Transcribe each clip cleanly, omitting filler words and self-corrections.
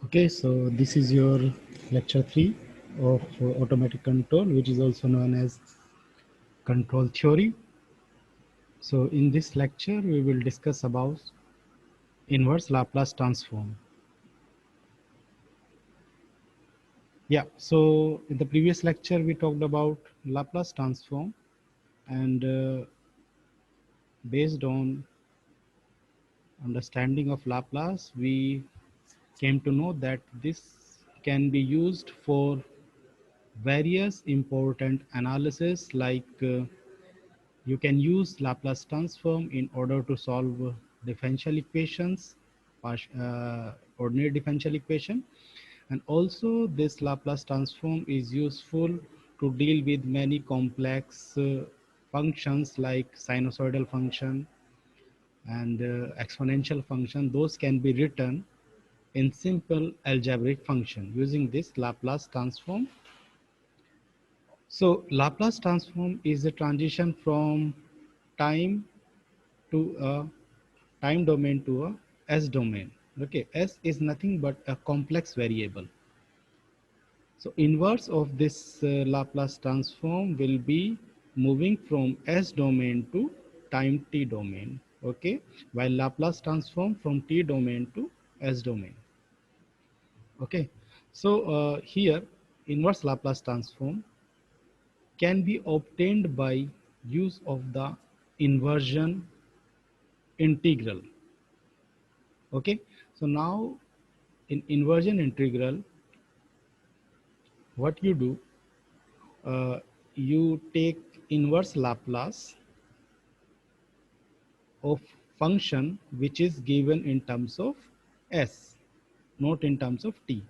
Okay, so this is your lecture 3 of automatic control, which is also known as control theory. So in this lecture, we will discuss about inverse Laplace transform. Yeah, so in the previous lecture, we talked about Laplace transform, and based on understanding of Laplace, we came to know that this can be used for various important analysis like you can use Laplace transform in order to solve differential equations, ordinary differential equation. And also this Laplace transform is useful to deal with many complex functions like sinusoidal function and exponential function. Those can be written in simple algebraic function using this Laplace transform. So Laplace transform is a transition from time to a time domain to a S domain. Okay, S is nothing but a complex variable. So inverse of this Laplace transform will be moving from S domain to time t domain. Okay, while Laplace transform from t domain to S domain. Okay, so here inverse Laplace transform can be obtained by use of the inversion integral. Okay, so now in inversion integral, what you do, you take inverse Laplace of function which is given in terms of s, not in terms of t.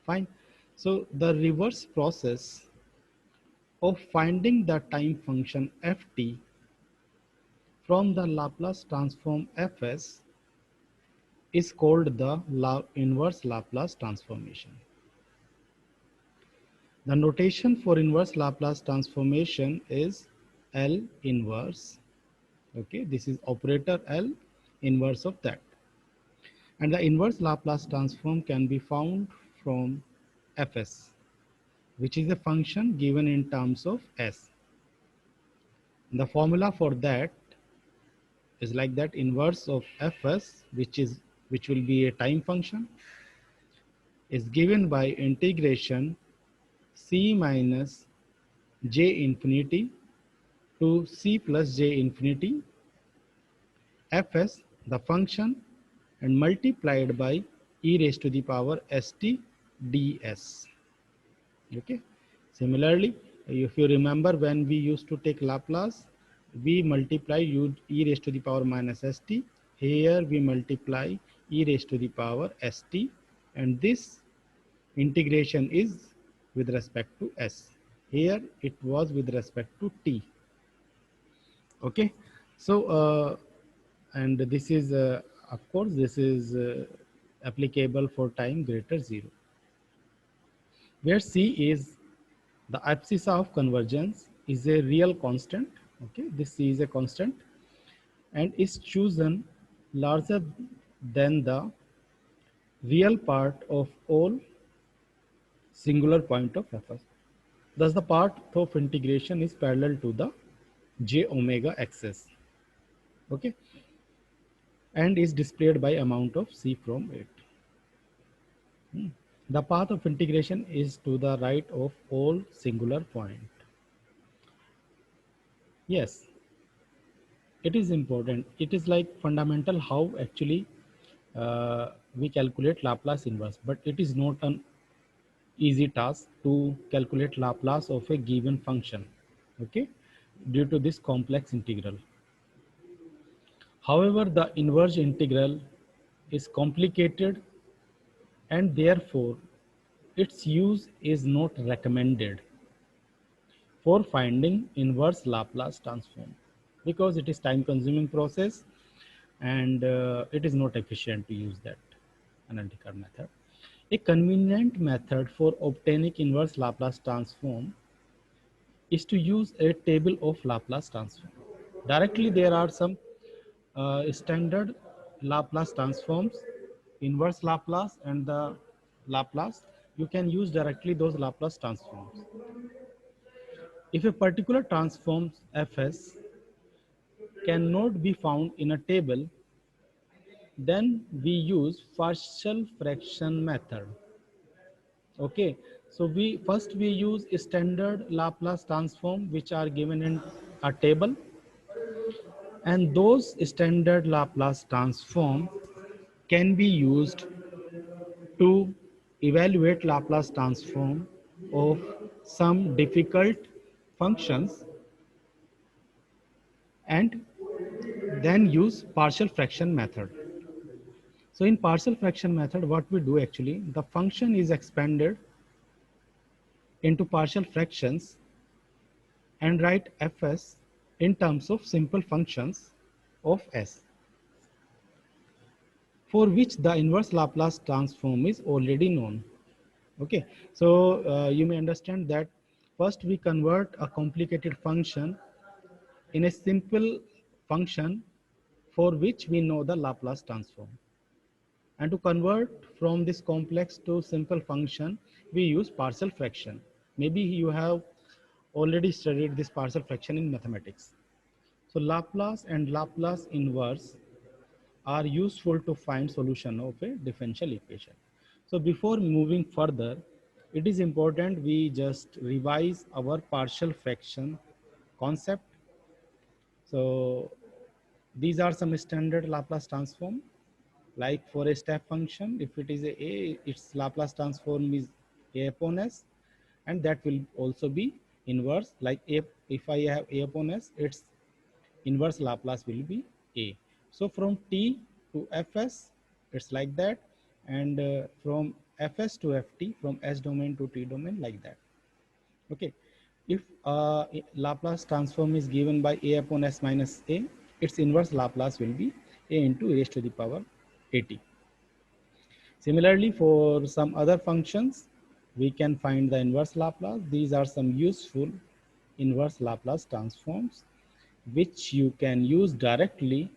Fine. So the reverse process of finding the time function ft from the Laplace transform fs is called the inverse Laplace transformation. The notation for inverse Laplace transformation is L inverse. Okay, this is operator L inverse of that. And the inverse Laplace transform can be found from Fs, which is a function given in terms of S. The formula for that is like that: inverse of Fs, which will be a time function, is given by integration c minus j infinity to c plus j infinity fs, the function, and multiplied by e raised to the power st ds. Okay. Similarly, if you remember, when we used to take Laplace, we multiply e raised to the power minus st. Here we multiply e raised to the power st, and this integration is with respect to s. Here it was with respect to t. Okay, so and this is of course this is applicable for time greater 0, where c is the abscissa of convergence is a real constant. Okay, this c is a constant and is chosen larger than the real part of all singular point of fs. Thus the path of integration is parallel to the j omega axis. Okay, and is displayed by amount of c from it. The path of integration is to the right of all singular point. Yes, it is important. It is like fundamental how actually we calculate Laplace inverse, but it is not an easy task to calculate Laplace of a given function. Okay, due to this complex integral. However, the inverse integral is complicated and therefore its use is not recommended for finding inverse Laplace transform because it is time consuming process and it is not efficient to use that analytical method. A convenient method for obtaining inverse Laplace transform is to use a table of Laplace transform. Directly there are some standard Laplace transforms inverse Laplace and the Laplace, you can use directly those Laplace transforms. If a particular transform Fs cannot be found in a table, then we use partial fraction method. Okay, so we use standard Laplace transform which are given in a table, and those standard Laplace transform can be used to evaluate Laplace transform of some difficult functions, and then use partial fraction method. So in partial fraction method, what we do actually, the function is expanded into partial fractions and write Fs in terms of simple functions of S, for which the inverse Laplace transform is already known. Okay, so you may understand that first we convert a complicated function in a simple function for which we know the Laplace transform. And to convert from this complex to simple function, we use partial fraction. Maybe you have already studied this partial fraction in mathematics. So Laplace and Laplace inverse are useful to find solution of a differential equation. So before moving further, it is important we just revise our partial fraction concept. So these are some standard Laplace transform. Like for a step function, if it is a, its Laplace transform is a upon s, and that will also be inverse. Like if I have a upon s, its inverse Laplace will be a. So from t to fs, it's like that, and from fs to ft, from s domain to t domain, like that. Okay, if Laplace transform is given by a upon s minus a, its inverse Laplace will be a into e raised to the power at. Similarly, for some other functions, we can find the inverse Laplace. These are some useful inverse Laplace transforms which you can use directly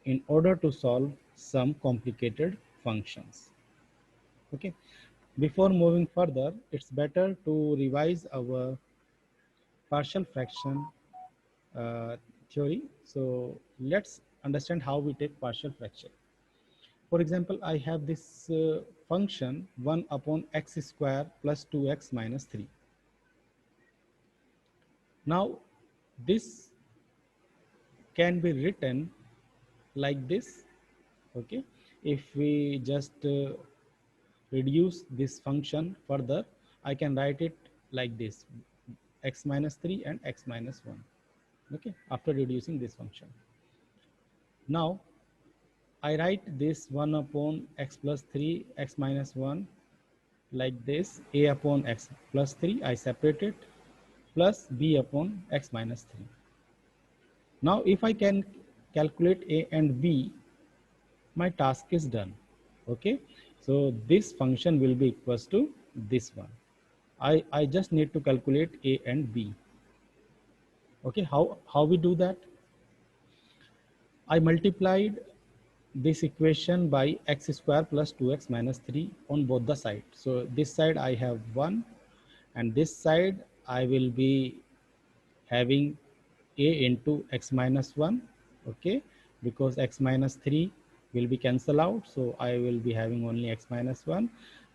in order to solve some complicated functions. Okay. Before moving further, it's better to revise our partial fraction uh, theory. So let's understand how we take partial fraction. For example, I have this function 1 upon x square plus 2x minus 3. Now, this can be written like this. Okay, if we just reduce this function further, I can write it like this: x minus 3 and x minus 1. Okay, after reducing this function. Now, I write this 1 upon x plus 3, x minus 1 like this: a upon x plus 3, I separate it, plus b upon x minus 3. Now if I can calculate a and b, my task is done. Okay, so this function will be equals to this one. I just need to calculate a and b. Okay, how we do that? I multiplied this equation by x square plus 2x minus 3 on both the sides. So this side I have 1, and this side I will be having a into x minus 1. Okay, because x minus 3 will be cancelled out, so I will be having only x minus 1.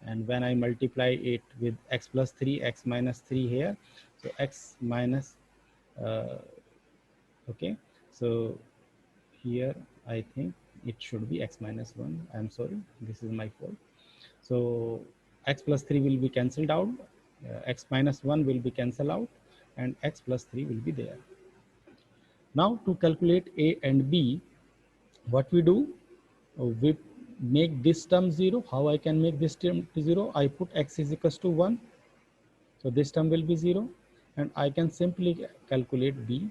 And when I multiply it with x plus 3, x minus 3 here, so x minus okay, so here I think it should be x minus 1. I'm sorry, this is my fault. So x plus 3 will be cancelled out, x minus 1 will be cancelled out, and x plus 3 will be there. Now to calculate a and b, what we do, we make this term 0. How I can make this term 0? I put x is equals to 1. So this term will be 0, and I can simply calculate b.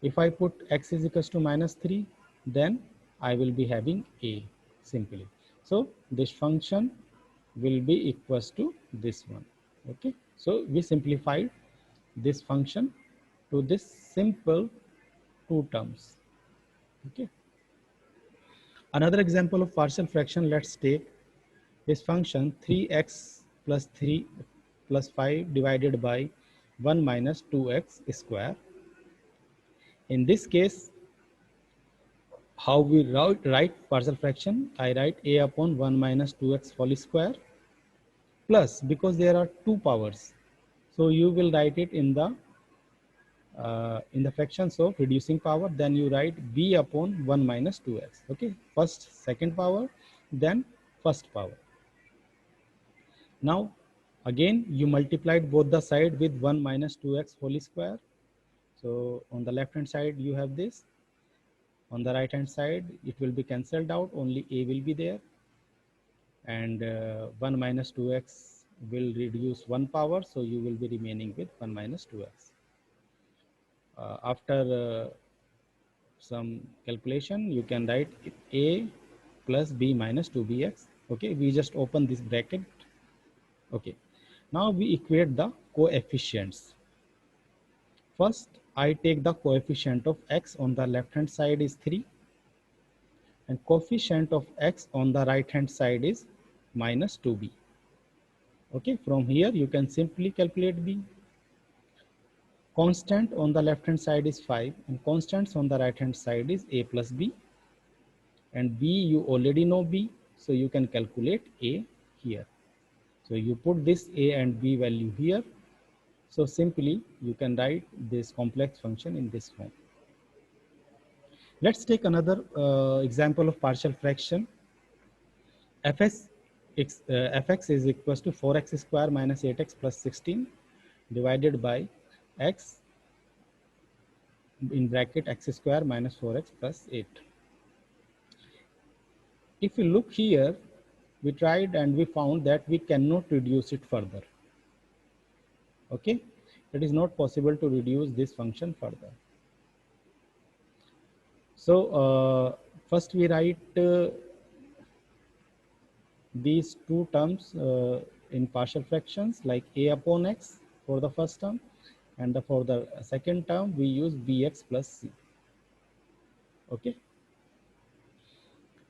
If I put x is equals to minus 3, then I will be having a simply. So this function will be equals to this one. Okay, so we simplified this function to this simple two terms. Okay, Another example of partial fraction, let's take this function 3x plus 3 plus 5 divided by 1 minus 2x square. In this case, how we write partial fraction? I write a upon 1 minus 2x whole square plus, because there are two powers, so you will write it in the fractions of reducing power. Then you write b upon 1 minus 2x. Okay, first second power, then first power. Now again you multiplied both the side with 1 minus 2x whole square. So on the left hand side you have this, on the right hand side it will be cancelled out, only a will be there, and 1 minus 2x will reduce one power, so you will be remaining with 1 minus 2x. After some calculation, you can write a plus b minus 2bx. Okay, we just open this bracket. Okay, now we equate the coefficients. First, I take the coefficient of x on the left hand side is 3, and coefficient of x on the right hand side is minus 2b. Okay, from here you can simply calculate b. Constant on the left hand side is 5, and constants on the right hand side is a plus b, and b you already know b, so you can calculate a here. So you put this a and b value here, so simply you can write this complex function in this form. Let's take another example of partial fraction. Fx is equals to 4x square minus 8x plus 16 divided by x in bracket x square minus 4x plus 8. If you look here, we tried and we found that we cannot reduce it further. Okay, it is not possible to reduce this function further. So first we write these two terms in partial fractions, like a upon x for the first term, and for the second term we use bx plus c. Okay,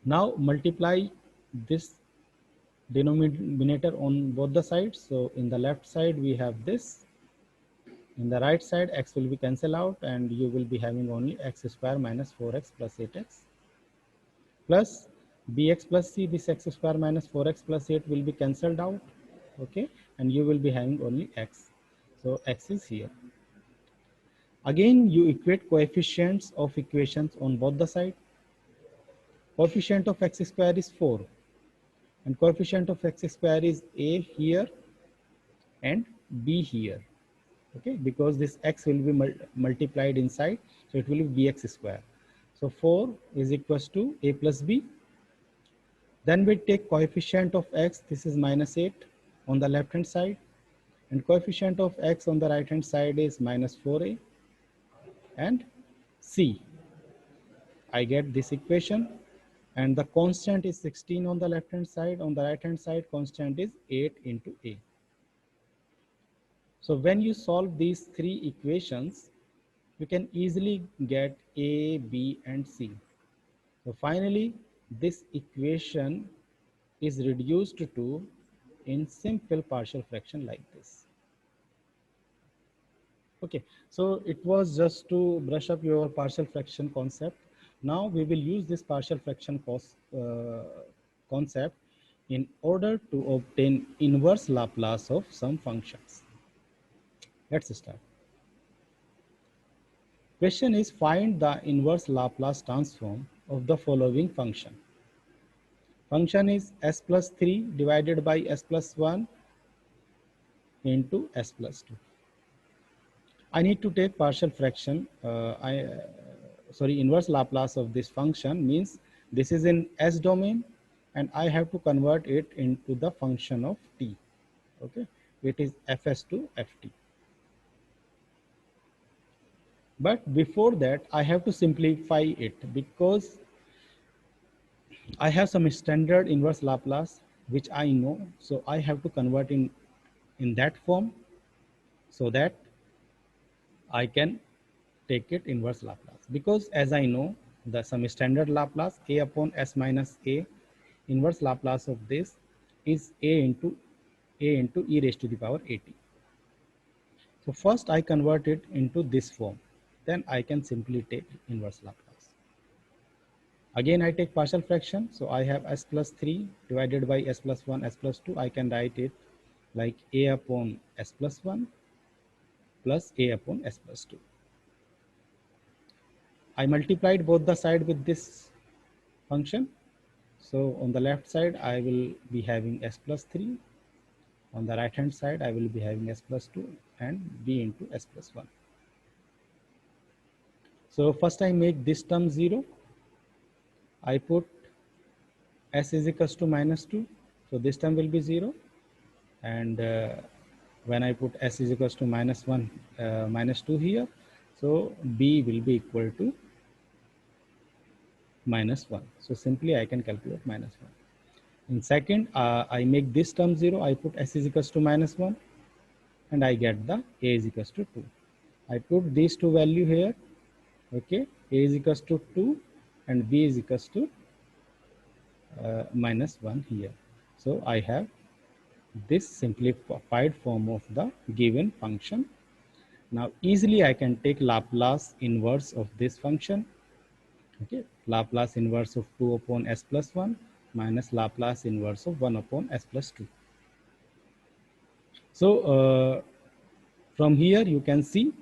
now multiply this denominator on both the sides. So in the left side we have this, in the right side x will be cancelled out, and you will be having only x square minus 4x plus 8x plus bx plus c. This x square minus 4x plus 8 will be cancelled out. Okay, and you will be having only x, so x is here. Again you equate coefficients of equations on both the sides. Coefficient of x square is 4, and coefficient of x square is a here and b here. Okay, because this x will be multiplied inside, so it will be bx square. So 4 is equals to a plus b. Then we take coefficient of x, this is minus 8 on the left hand side, and coefficient of x on the right hand side is minus 4a, and c. I get this equation, and the constant is 16 on the left hand side, on the right hand side constant is 8 into a. So when you solve these three equations, you can easily get a, b and c. So finally this equation is reduced to in simple partial fraction like this. Okay, so it was just to brush up your partial fraction concept. Now we will use this partial fraction concept in order to obtain inverse Laplace of some functions. Let's start. Question is, find the inverse Laplace transform of the following function. Function is s plus 3 divided by s plus 1 into s plus 2. I need to take partial fraction. Inverse Laplace of this function means this is in s domain, and I have to convert it into the function of t. Okay, it is fs to ft. But before that, I have to simplify it, because I have some standard inverse Laplace which I know, so I have to convert in that form so that I can take it inverse Laplace. Because as I know, the some standard Laplace a upon s minus a. Inverse Laplace of this is a into e raised to the power at. So first I convert it into this form, then I can simply take inverse Laplace. Again I take partial fraction, so I have s plus 3 divided by s plus 1, s plus 2. I can write it like a upon s plus 1 plus a upon s plus 2. I multiplied both the side with this function. So on the left side, I will be having s plus 3. On the right hand side, I will be having s plus 2 and b into s plus 1. So first I make this term 0. I put s is equals to minus 2. So this term will be 0. And when I put s is equals to minus 1, minus 2 here, so b will be equal to minus 1. So simply I can calculate minus 1. In second, I make this term 0. I put s is equals to minus 1 and I get the a is equals to 2. I put these two value here. Okay, a is equals to 2 and b is equals to minus 1 here. So I have this simplified form of the given function. Now easily I can take Laplace inverse of this function. Okay, Laplace inverse of 2 upon s plus 1 minus Laplace inverse of 1 upon s plus 2. So from here you can see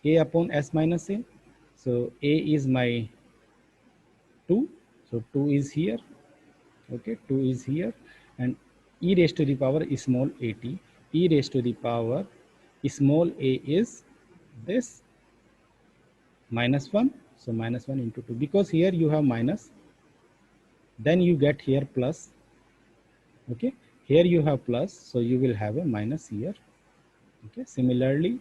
a upon s minus a. So a is my 2. So 2 is here. Okay, 2 is here, and e raised to the power small at. E raised to the power small a is this minus 1. So minus 1 into 2, because here you have minus, then you get here plus. Okay, here you have plus, so you will have a minus here. Okay, similarly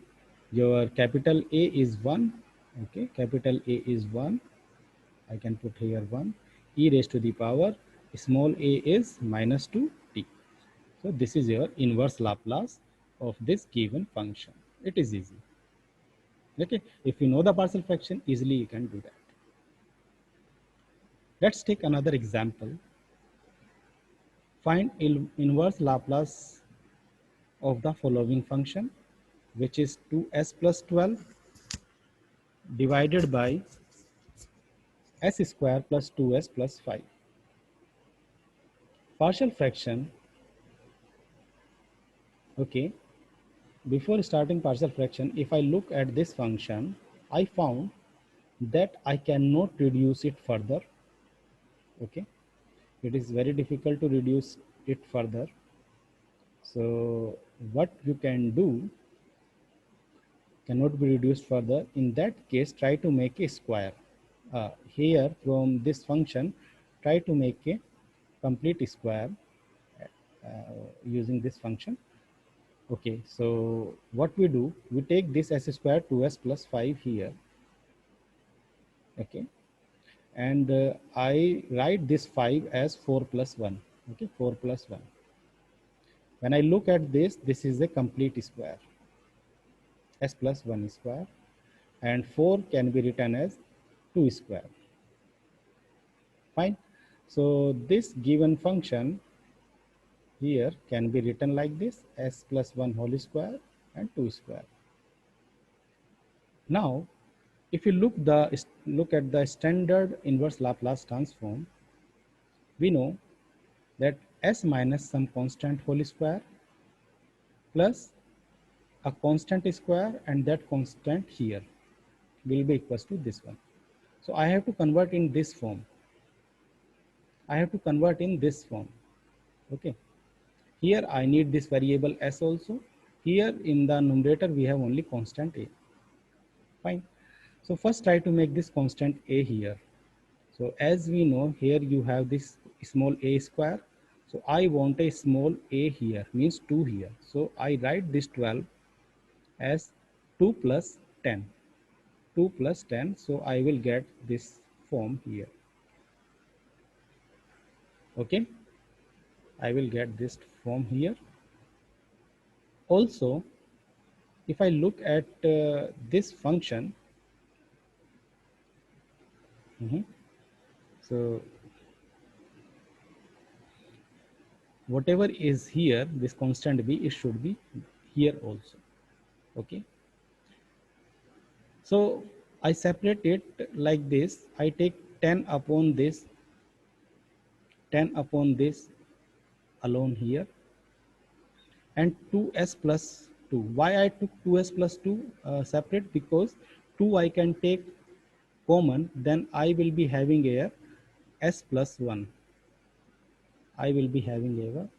your capital A is 1. Okay, capital A is 1. I can put here 1. E raised to the power small a is minus 2t. So this is your inverse Laplace of this given function. It is easy. Okay, if you know the partial fraction, easily you can do that. Let's take another example. Find inverse Laplace of the following function, which is 2s plus 12 divided by s square plus 2s plus 5. Partial fraction. Okay, before starting partial fraction, if I look at this function, I found that I cannot reduce it further. Okay, it is very difficult to reduce it further. So what you can do, cannot be reduced further. In that case, try to make a square. Here from this function, try to make a complete square using this function. Okay, so what we do, we take this s square 2s plus 5 here. Okay, and I write this 5 as 4 plus 1. Okay, 4 plus 1. When I look at this, this is a complete square, s plus 1 square, and 4 can be written as 2 square. Fine. So this given function here can be written like this, s plus 1 whole square and 2 square. Now, if you look at the standard inverse Laplace transform, we know that s minus some constant whole square plus a constant square, and that constant here will be equals to this one. So I have to convert in this form. I have to convert in this form. Okay. Here I need this variable s also. Here in the numerator we have only constant a. Fine. So first try to make this constant a here. So as we know, here you have this small a square. So I want a small a here, means 2 here. So I write this 12 as 2 plus 10. 2 plus 10. So I will get this form here. Okay. I will get this form here. Also, if I look at this function, So whatever is here, this constant b, it should be here also. Okay. So I separate it like this. I take 10 upon this, 10 upon this alone here, and 2s plus 2. Why I took 2s plus 2 separate? Because 2 I can take common, then I will be having here s plus 1. I will be having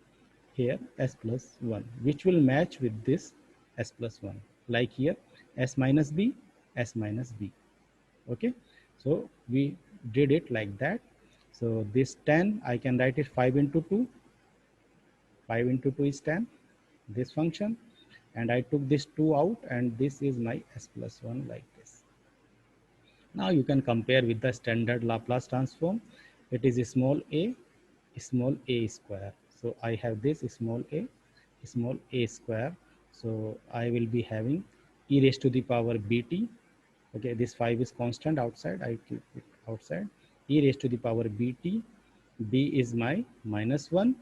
here s plus 1, which will match with this s plus 1. Like here, s minus b, s minus b. Okay, so we did it like that. So this 10, I can write it 5 into 2. 5 into 2 is 10, this function. And I took this 2 out, and this is my s plus 1 like this. Now you can compare with the standard Laplace transform. It is small a square. So I have this small a square. So I will be having e raised to the power bt. Okay, this 5 is constant outside. I keep it outside. E raised to the power bt. B is my minus 1.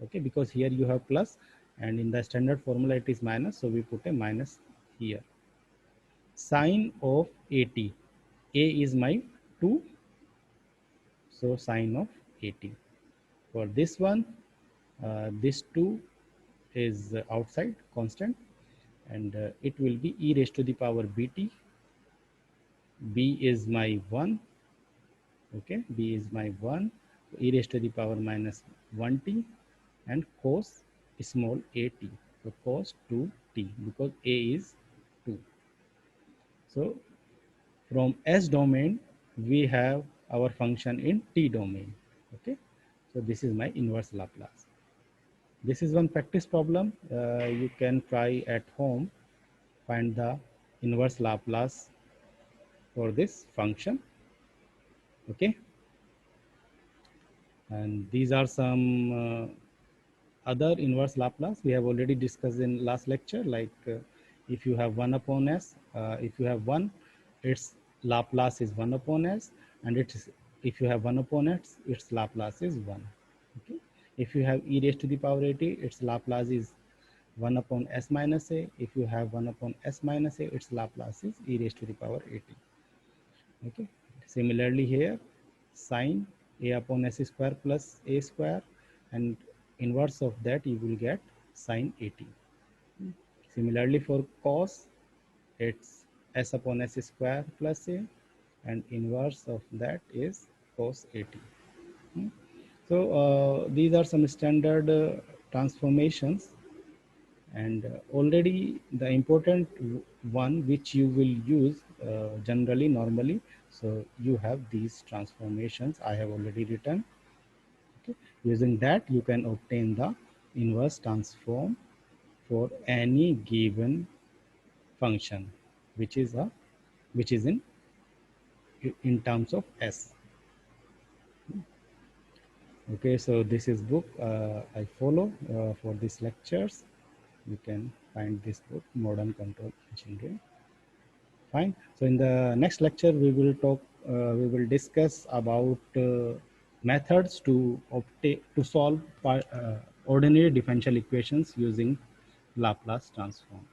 Okay, because here you have plus, and in the standard formula it is minus. So we put a minus here. Sine of 80. A is my 2, so sine of 80. For this one, this 2 is outside constant, and it will be e raised to the power bt. B is my 1. Okay, B is my 1. So e raised to the power minus 1t, and cos small a t. So cos 2t, because a is 2. So from S domain, we have our function in T domain. Okay, so this is my inverse Laplace. This is one practice problem. You can try at home, find the inverse Laplace for this function. Okay, and these are some other inverse Laplace we have already discussed in last lecture. Like if you have 1 upon s, if you have 1, its Laplace is 1 upon s, and it's, if you have 1 upon s, its Laplace is 1. Okay, if you have e raised to the power 80, its Laplace is 1 upon s minus a. If you have 1 upon s minus a, its Laplace is e raised to the power 80. Okay, similarly here, sine a upon s square plus a square, and inverse of that you will get sine 80. Similarly for cos, it's s upon s square plus a, and inverse of that is cos 80. So these are some standard transformations, and already the important one which you will use generally normally. So you have these transformations I have already written. Okay, using that you can obtain the inverse transform for any given function which is in terms of s. Okay, so this is book I follow for these lectures. You can find this book, Modern Control Engineering. Fine. So in the next lecture, we will talk. We will discuss about methods to solve ordinary differential equations using Laplace transform.